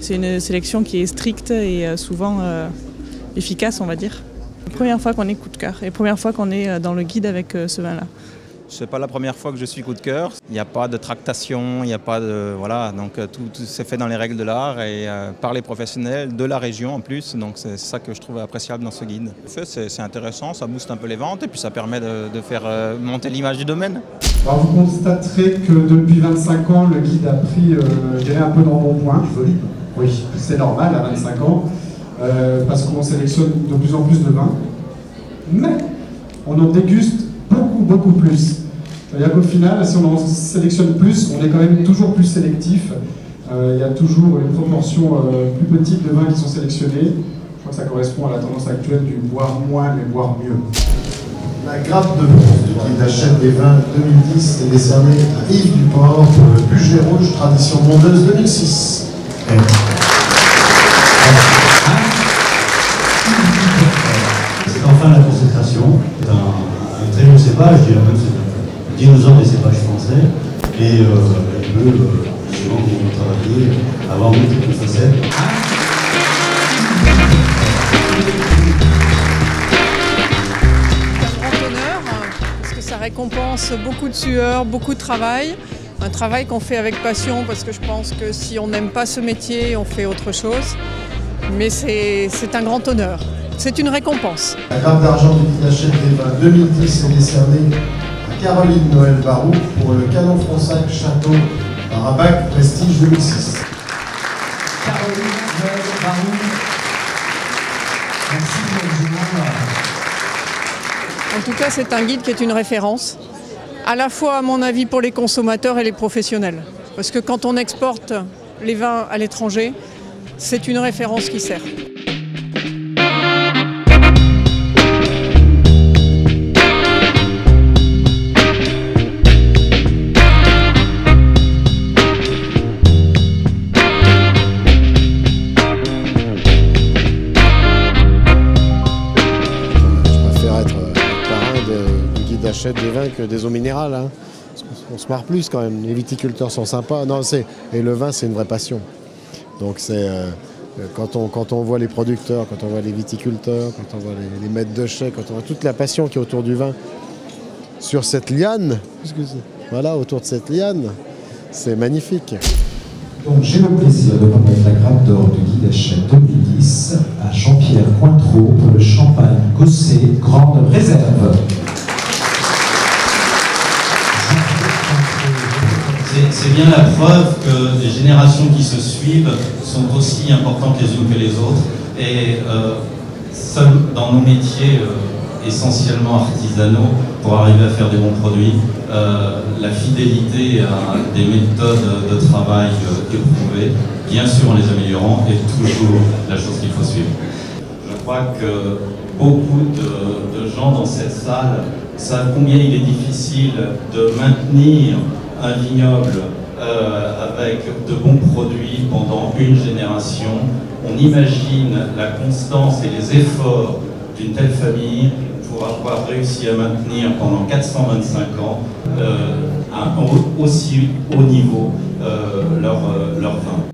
C'est une sélection qui est stricte et souvent efficace, on va dire. La première fois qu'on est coup de cœur et la première fois qu'on est dans le guide avec ce vin-là. Ce n'est pas la première fois que je suis coup de cœur. Il n'y a pas de tractation, il n'y a pas de... Voilà, donc tout s'est fait dans les règles de l'art et par les professionnels de la région en plus. Donc c'est ça que je trouve appréciable dans ce guide. En fait, c'est intéressant, ça booste un peu les ventes et puis ça permet de faire monter l'image du domaine. Alors vous constaterez que depuis 25 ans, le guide a pris, je dirais, un peu d'embonpoint. Oui, c'est normal à 25 ans, parce qu'on sélectionne de plus en plus de vins. Mais on en déguste beaucoup plus. C'est-à-dire qu'au final, si on en sélectionne plus, on est quand même toujours plus sélectif. Il y a toujours une proportion plus petite de vins qui sont sélectionnés. Je crois que ça correspond à la tendance actuelle du boire moins mais boire mieux. La grappe de bronze du guide Hachette des vins 2010 est décernée à Yves Duport pour le Buget Rouge Tradition Mondeuse 2006. C'est enfin la consécration. C'est un très bon cépage, je dirais même c'est le dinosaure des cépages français. Et il peut, selon comment vous travaillez, avoir multiples facettes. Ça récompense beaucoup de sueur, beaucoup de travail. Un travail qu'on fait avec passion parce que je pense que si on n'aime pas ce métier, on fait autre chose. Mais c'est un grand honneur. C'est une récompense. La grappe d'argent du guide Hachette des vins 2010 est décernée à Caroline Noël Barou pour le Canon Fronsac Château Rabac Prestige 2006. Caroline Noël Barou. Merci Benjamin. En tout cas, c'est un guide qui est une référence, à la fois à mon avis pour les consommateurs et les professionnels. Parce que quand on exporte les vins à l'étranger, c'est une référence qui sert. Achète des vins que des eaux minérales, hein. On se marre plus quand même, les viticulteurs sont sympas, non, et le vin c'est une vraie passion. Donc c'est quand on voit les producteurs, quand on voit les viticulteurs, quand on voit les maîtres de chai, quand on voit toute la passion qui est autour du vin, sur cette liane, voilà, autour de cette liane, c'est magnifique. Donc j'ai le plaisir de remettre la grappe d'or du guide Hachette 2010 à Jean-Pierre Cointreau pour le champagne Gosset Grande Réserve. C'est bien la preuve que les générations qui se suivent sont aussi importantes les unes que les autres. Et seul dans nos métiers essentiellement artisanaux, pour arriver à faire des bons produits, la fidélité à des méthodes de travail éprouvées, bien sûr en les améliorant, est toujours la chose qu'il faut suivre. Je crois que beaucoup de gens dans cette salle savent combien il est difficile de maintenir un vignoble avec de bons produits pendant une génération. On imagine la constance et les efforts d'une telle famille pour avoir réussi à maintenir pendant 425 ans à un aussi haut niveau leur vin.